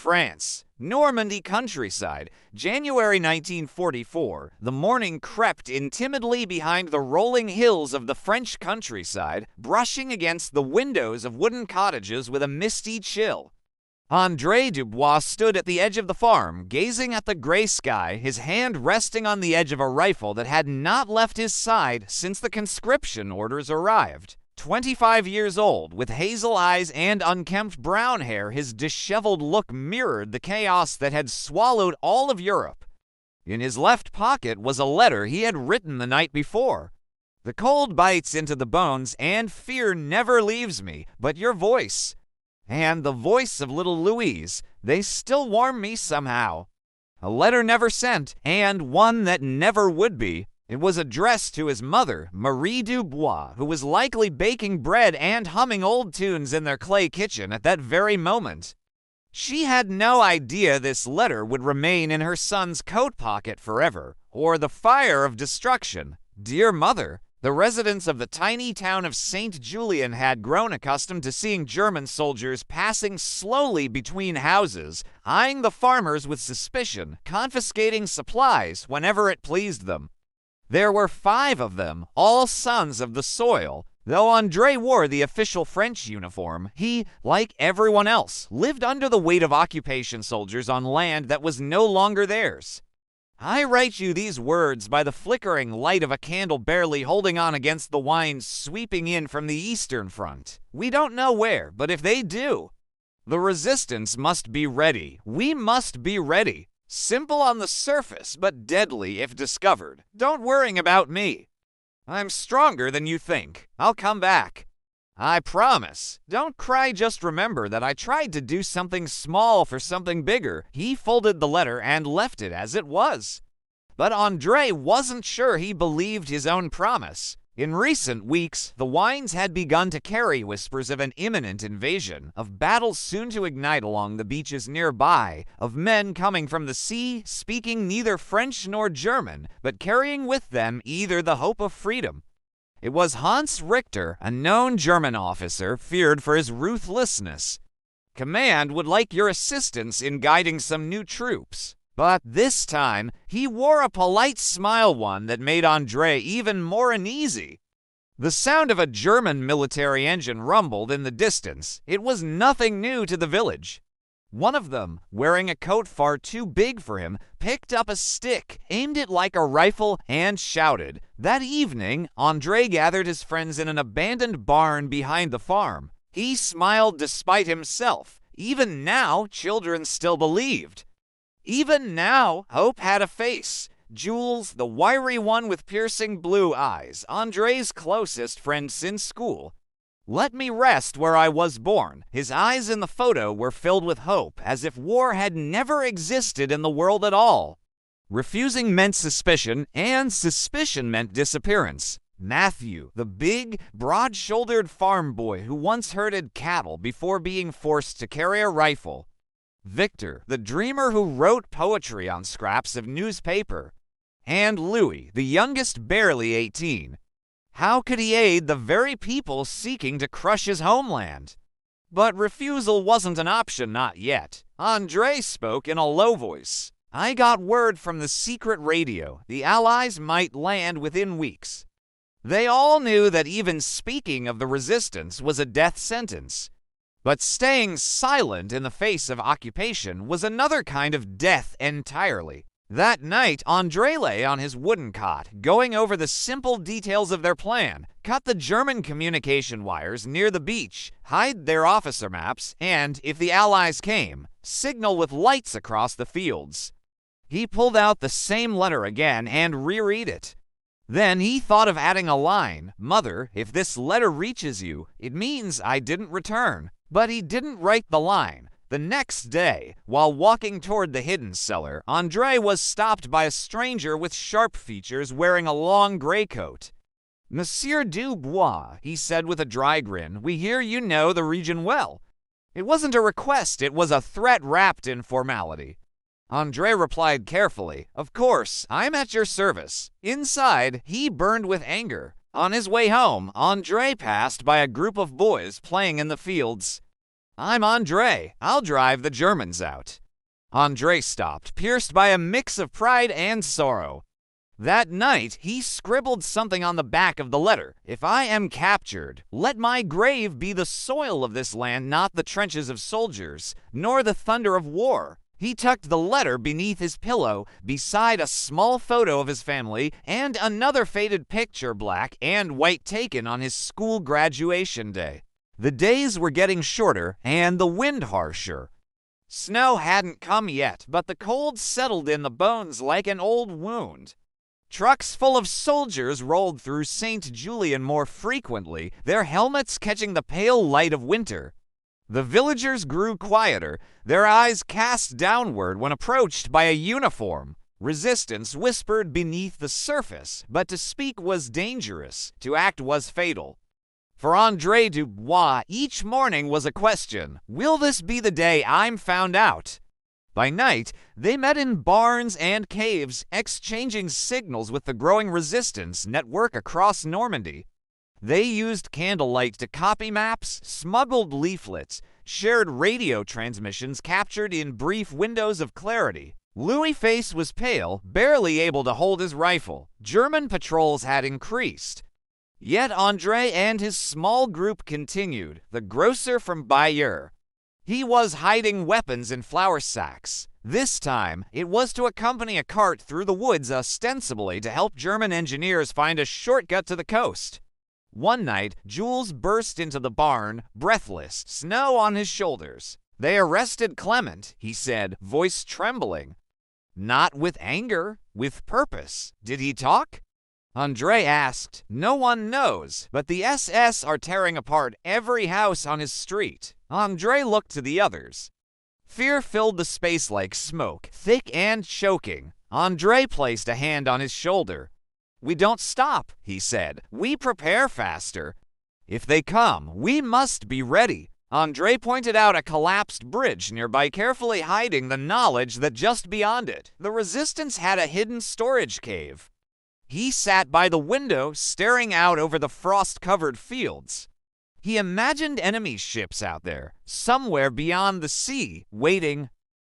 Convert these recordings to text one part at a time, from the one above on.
France, Normandy countryside, January 1944. The morning crept in timidly behind the rolling hills of the French countryside, brushing against the windows of wooden cottages with a misty chill. André Dubois stood at the edge of the farm, gazing at the gray sky, his hand resting on the edge of a rifle that had not left his side since the conscription orders arrived. 25 years old, with hazel eyes and unkempt brown hair, his disheveled look mirrored the chaos that had swallowed all of Europe. In his left pocket was a letter he had written the night before. "The cold bites into the bones, and fear never leaves me, but your voice and the voice of little Louise, they still warm me somehow." A letter never sent, and one that never would be. It was addressed to his mother, Marie Dubois, who was likely baking bread and humming old tunes in their clay kitchen at that very moment. She had no idea this letter would remain in her son's coat pocket forever, or the fire of destruction. Dear mother, the residents of the tiny town of St. Julien had grown accustomed to seeing German soldiers passing slowly between houses, eyeing the farmers with suspicion, confiscating supplies whenever it pleased them. There were 5 of them, all sons of the soil. Though André wore the official French uniform, he, like everyone else, lived under the weight of occupation soldiers on land that was no longer theirs. I write you these words by the flickering light of a candle barely holding on against the winds sweeping in from the Eastern Front. We don't know where, but if they do, the resistance must be ready. We must be ready. Simple on the surface, but deadly if discovered. Don't worry about me. I'm stronger than you think. I'll come back. I promise. Don't cry, just remember that I tried to do something small for something bigger. He folded the letter and left it as it was. But André wasn't sure he believed his own promise. In recent weeks, the winds had begun to carry whispers of an imminent invasion, of battles soon to ignite along the beaches nearby, of men coming from the sea, speaking neither French nor German, but carrying with them either the hope of freedom. It was Hans Richter, a known German officer, feared for his ruthlessness. Command would like your assistance in guiding some new troops. But this time, he wore a polite smile, one that made André even more uneasy. The sound of a German military engine rumbled in the distance. It was nothing new to the village. One of them, wearing a coat far too big for him, picked up a stick, aimed it like a rifle, and shouted. That evening, André gathered his friends in an abandoned barn behind the farm. He smiled despite himself. Even now, children still believed. Even now, hope had a face. Jules, the wiry one with piercing blue eyes, André's closest friend since school. Let me rest where I was born. His eyes in the photo were filled with hope, as if war had never existed in the world at all. Refusing meant suspicion, and suspicion meant disappearance. Matthew, the big, broad-shouldered farm boy who once herded cattle before being forced to carry a rifle. Victor, the dreamer who wrote poetry on scraps of newspaper. And Louis, the youngest, barely 18. How could he aid the very people seeking to crush his homeland? But refusal wasn't an option, not yet. André spoke in a low voice. I got word from the secret radio. The Allies might land within weeks. They all knew that even speaking of the resistance was a death sentence. But staying silent in the face of occupation was another kind of death entirely. That night, André lay on his wooden cot, going over the simple details of their plan: cut the German communication wires near the beach, hide their officer maps, and, if the Allies came, signal with lights across the fields. He pulled out the same letter again and reread it. Then he thought of adding a line, "Mother, if this letter reaches you, it means I didn't return." But he didn't write the line. The next day, while walking toward the hidden cellar, André was stopped by a stranger with sharp features wearing a long gray coat. "Monsieur Dubois," he said with a dry grin, "we hear you know the region well." It wasn't a request, it was a threat wrapped in formality. André replied carefully, "Of course, I'm at your service." Inside, he burned with anger. On his way home, André passed by a group of boys playing in the fields. I'm Andre. I'll drive the Germans out. Andre stopped, pierced by a mix of pride and sorrow. That night, he scribbled something on the back of the letter. If I am captured, let my grave be the soil of this land, not the trenches of soldiers, nor the thunder of war. He tucked the letter beneath his pillow, beside a small photo of his family and another faded picture, black and white, taken on his school graduation day. The days were getting shorter and the wind harsher. Snow hadn't come yet, but the cold settled in the bones like an old wound. Trucks full of soldiers rolled through St. Julian more frequently, their helmets catching the pale light of winter. The villagers grew quieter, their eyes cast downward when approached by a uniform. Resistance whispered beneath the surface, but to speak was dangerous, to act was fatal. For Andre Dubois, each morning was a question. Will this be the day I'm found out? By night, they met in barns and caves, exchanging signals with the growing resistance network across Normandy. They used candlelight to copy maps, smuggled leaflets, shared radio transmissions captured in brief windows of clarity. Louis' face was pale, barely able to hold his rifle. German patrols had increased. Yet Andre and his small group continued, the grocer from Bayeux. He was hiding weapons in flour sacks. This time, it was to accompany a cart through the woods, ostensibly to help German engineers find a shortcut to the coast. One night, Jules burst into the barn, breathless, snow on his shoulders. They arrested Clement, he said, voice trembling. Not with anger, with purpose. Did he talk? Andre asked. No one knows, but the SS are tearing apart every house on his street. Andre looked to the others. Fear filled the space like smoke, thick and choking. Andre placed a hand on his shoulder. We don't stop, he said. We prepare faster. If they come, we must be ready. Andre pointed out a collapsed bridge nearby, carefully hiding the knowledge that just beyond it, the resistance had a hidden storage cave. He sat by the window, staring out over the frost-covered fields. He imagined enemy ships out there, somewhere beyond the sea, waiting.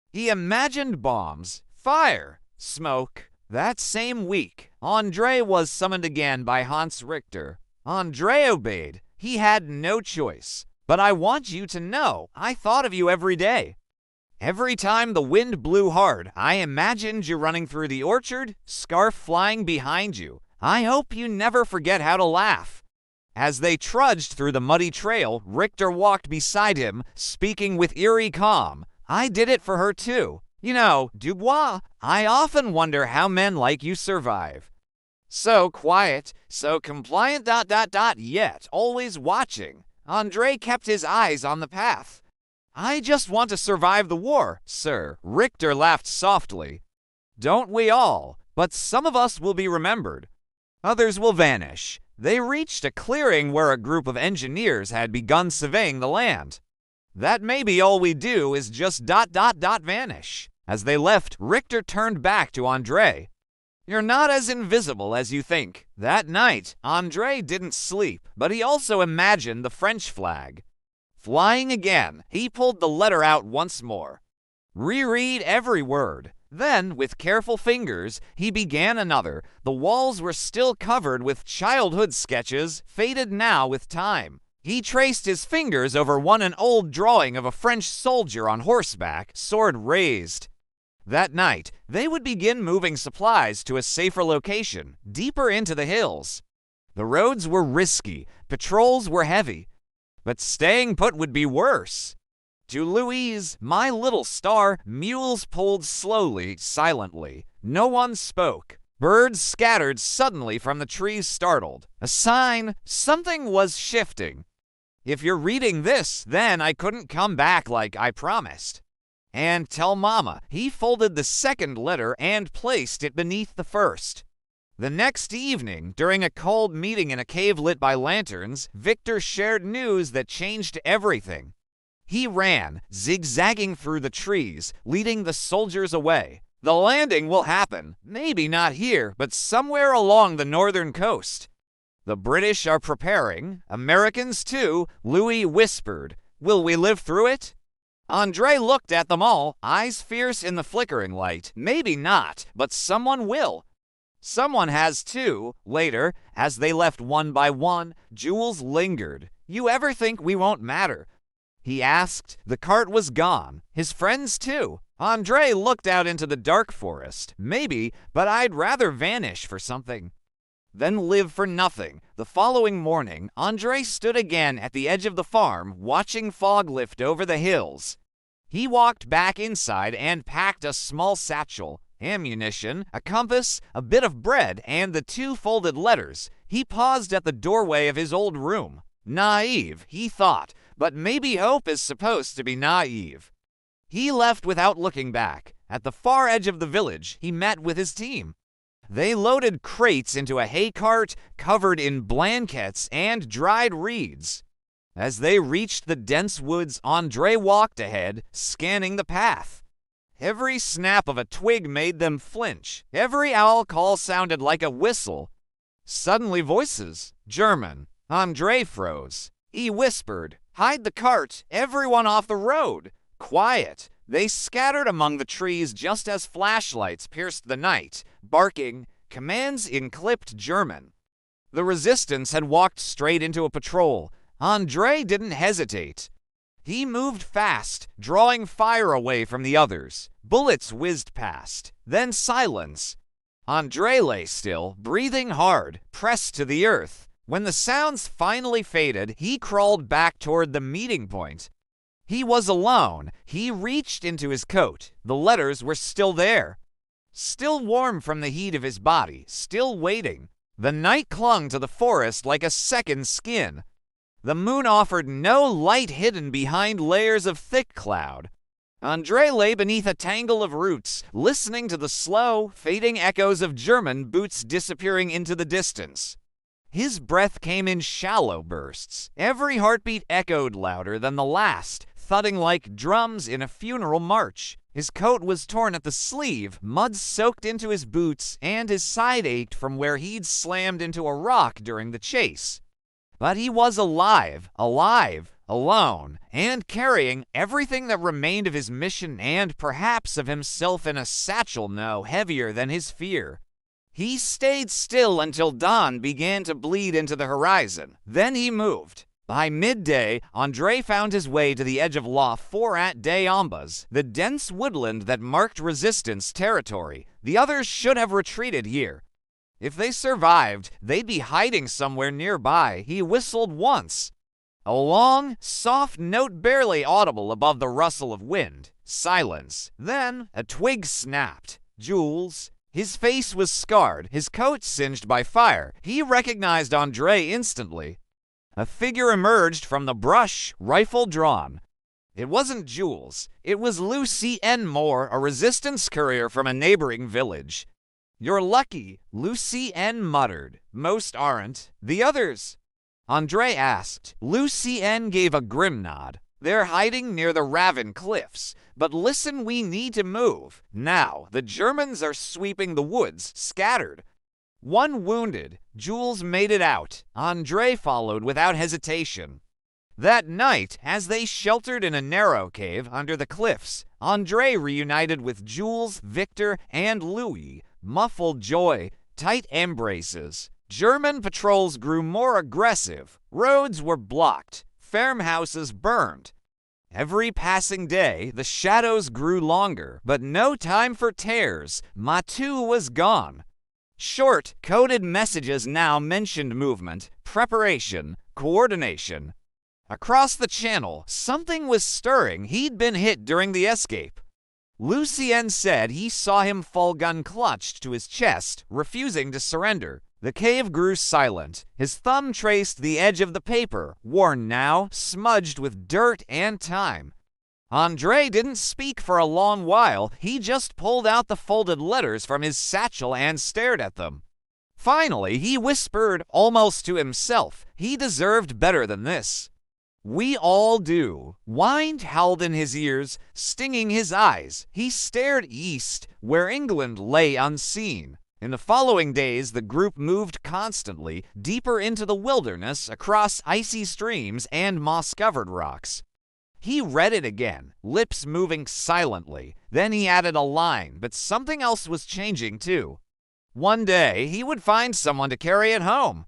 He imagined bombs, fire, smoke. That same week, Andre was summoned again by Hans Richter. Andre obeyed. He had no choice. But I want you to know, I thought of you every day. Every time the wind blew hard, I imagined you running through the orchard, scarf flying behind you. I hope you never forget how to laugh. As they trudged through the muddy trail, Richter walked beside him, speaking with eerie calm. I did it for her too. You know, Dubois, I often wonder how men like you survive. So quiet, so compliant, yet always watching. Andre kept his eyes on the path. I just want to survive the war, sir. Richter laughed softly. Don't we all? But some of us will be remembered. Others will vanish. They reached a clearing where a group of engineers had begun surveying the land. That may be all we do is just vanish. As they left, Richter turned back to Andre. You're not as invisible as you think. That night, Andre didn't sleep, but he also imagined the French flag. Flying again, he pulled the letter out once more. Reread every word. Then, with careful fingers, he began another. The walls were still covered with childhood sketches, faded now with time. He traced his fingers over an old drawing of a French soldier on horseback, sword raised. That night, they would begin moving supplies to a safer location, deeper into the hills. The roads were risky, patrols were heavy, but staying put would be worse. To Louise, my little star, mules pulled slowly, silently. No one spoke. Birds scattered suddenly from the trees, startled. A sign, something was shifting. If you're reading this, then I couldn't come back like I promised. And tell Mama. He folded the second letter and placed it beneath the first. The next evening, during a cold meeting in a cave lit by lanterns, Victor shared news that changed everything. He ran, zigzagging through the trees, leading the soldiers away. The landing will happen, maybe not here, but somewhere along the northern coast. The British are preparing, Americans too, Louis whispered. Will we live through it? Andre looked at them all, eyes fierce in the flickering light. Maybe not, but someone will. Someone has too. Later, as they left one by one, Jules lingered. You ever think we won't matter? He asked. The cart was gone. His friends too. Andre looked out into the dark forest. Maybe, but I'd rather vanish for something than live for nothing. The following morning, Andre stood again at the edge of the farm, watching fog lift over the hills. He walked back inside and packed a small satchel, ammunition, a compass, a bit of bread, and the 2 folded letters. He paused at the doorway of his old room. Naive, he thought, but maybe hope is supposed to be naive. He left without looking back. At the far edge of the village, he met with his team. They loaded crates into a hay cart covered in blankets and dried reeds. As they reached the dense woods, Andre walked ahead, scanning the path. Every snap of a twig made them flinch. Every owl call sounded like a whistle. Suddenly voices. German. Andre froze. He whispered, "Hide the cart! Everyone off the road!" Quiet. They scattered among the trees just as flashlights pierced the night, barking commands in clipped German. The resistance had walked straight into a patrol. Andre didn't hesitate. He moved fast, drawing fire away from the others. Bullets whizzed past. Then silence. Andre lay still, breathing hard, pressed to the earth. When the sounds finally faded, he crawled back toward the meeting point. He was alone. He reached into his coat. The letters were still there. Still warm from the heat of his body, still waiting. The night clung to the forest like a second skin. The moon offered no light hidden behind layers of thick cloud. Andre lay beneath a tangle of roots, listening to the slow, fading echoes of German boots disappearing into the distance. His breath came in shallow bursts. Every heartbeat echoed louder than the last, thudding like drums in a funeral march. His coat was torn at the sleeve, mud soaked into his boots, and his side ached from where he'd slammed into a rock during the chase. But he was alive, alone, and carrying everything that remained of his mission and perhaps of himself in a satchel no heavier than his fear. He stayed still until dawn began to bleed into the horizon. Then he moved. By midday, Andre found his way to the edge of La Forêt des Ambas, the dense woodland that marked resistance territory. The others should have retreated here. If they survived, they'd be hiding somewhere nearby. He whistled once. A long, soft note barely audible above the rustle of wind. Silence. Then a twig snapped. Jules. His face was scarred, his coat singed by fire. He recognized Andre instantly. A figure emerged from the brush, rifle drawn. It wasn't Jules. It was Lucien Moore, a resistance courier from a neighboring village. "You're lucky," Lucien muttered. "Most aren't. The others?" Andre asked. Lucien gave a grim nod. "They're hiding near the Raven Cliffs. But listen, we need to move. Now, the Germans are sweeping the woods, scattered." One wounded. Jules made it out. Andre followed without hesitation. That night, as they sheltered in a narrow cave under the cliffs, Andre reunited with Jules, Victor, and Louis. Muffled joy, tight embraces. German patrols grew more aggressive. Roads were blocked. Farmhouses burned. Every passing day, the shadows grew longer, but no time for tears. Matu was gone. Short, coded messages now mentioned movement, preparation, coordination. Across the channel, something was stirring. He'd been hit during the escape. Lucien said he saw him fall gun clutched to his chest, refusing to surrender. The cave grew silent. His thumb traced the edge of the paper, worn now, smudged with dirt and time. Andre didn't speak for a long while. He just pulled out the folded letters from his satchel and stared at them. Finally, he whispered, almost to himself, he deserved better than this. "We all do." Wind howled in his ears, stinging his eyes. He stared east, where England lay unseen. In the following days, the group moved constantly, deeper into the wilderness, across icy streams and moss-covered rocks. He read it again, lips moving silently. Then he added a line, but something else was changing too. One day, he would find someone to carry it home.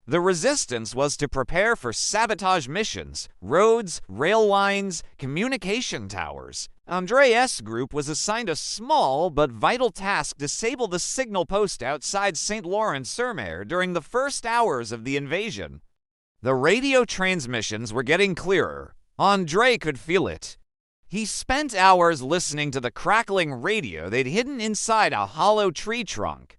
The resistance was to prepare for sabotage missions, roads, rail lines, communication towers. Andre's group was assigned a small but vital task: disable the signal post outside St. Laurent-sur-Mer during the first hours of the invasion. The radio transmissions were getting clearer. Andre could feel it. He spent hours listening to the crackling radio they'd hidden inside a hollow tree trunk.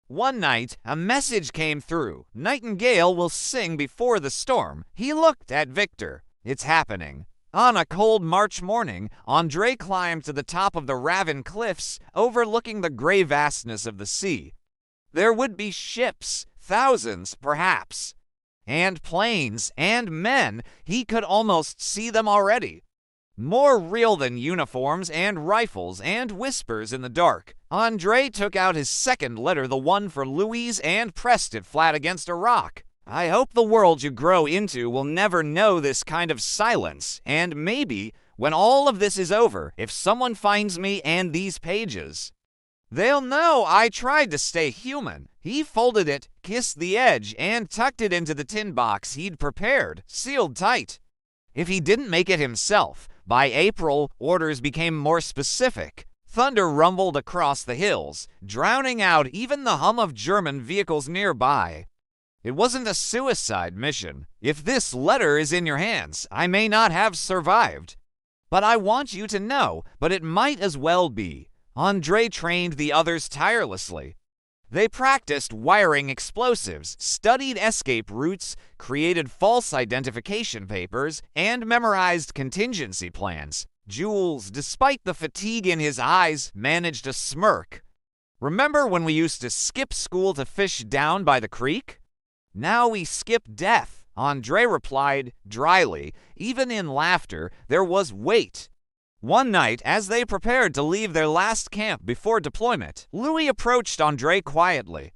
One night, a message came through. Nightingale will sing before the storm. He looked at Victor. It's happening. On a cold March morning, Andre climbed to the top of the Ravin cliffs, overlooking the gray vastness of the sea. There would be ships, thousands perhaps, and planes and men. He could almost see them already. More real than uniforms and rifles and whispers in the dark. Andre took out his second letter, the one for Louise, and pressed it flat against a rock. I hope the world you grow into will never know this kind of silence, and maybe, when all of this is over, if someone finds me and these pages, they'll know I tried to stay human. He folded it, kissed the edge, and tucked it into the tin box he'd prepared, sealed tight. If he didn't make it himself, by April, orders became more specific. Thunder rumbled across the hills, drowning out even the hum of German vehicles nearby. It wasn't a suicide mission. If this letter is in your hands, I may not have survived. But I want you to know, but it might as well be. Andre trained the others tirelessly. They practiced wiring explosives, studied escape routes, created false identification papers, and memorized contingency plans. Jules, despite the fatigue in his eyes, managed a smirk. Remember when we used to skip school to fish down by the creek? Now we skip death, Andre replied dryly. Even in laughter, there was weight. One night, as they prepared to leave their last camp before deployment, Louis approached Andre quietly.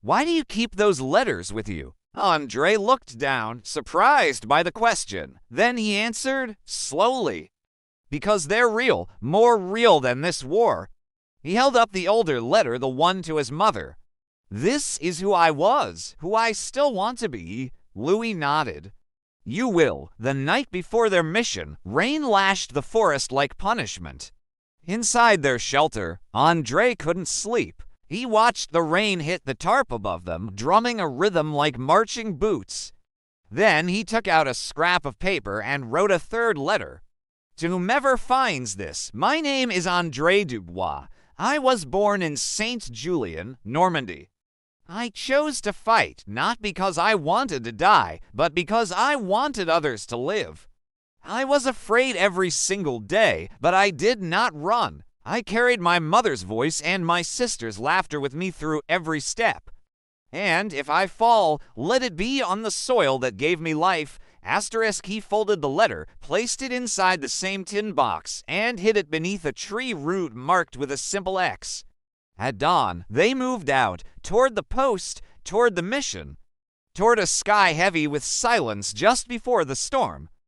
"Why do you keep those letters with you?" Andre looked down, surprised by the question. Then he answered, slowly, "Because they're real, more real than this war." He held up the older letter, the one to his mother. "This is who I was, who I still want to be." Louis nodded. "You will." The night before their mission, rain lashed the forest like punishment. Inside their shelter, Andre couldn't sleep. He watched the rain hit the tarp above them, drumming a rhythm like marching boots. Then he took out a scrap of paper and wrote a third letter. "To whomever finds this, my name is Andre Dubois. I was born in Saint-Julien, Normandy. I chose to fight, not because I wanted to die, but because I wanted others to live. I was afraid every single day, but I did not run. I carried my mother's voice and my sister's laughter with me through every step. And if I fall, let it be on the soil that gave me life." He folded the letter, placed it inside the same tin box, and hid it beneath a tree root marked with a simple X. At dawn, they moved out, toward the post, toward the mission, toward a sky heavy with silence just before the storm.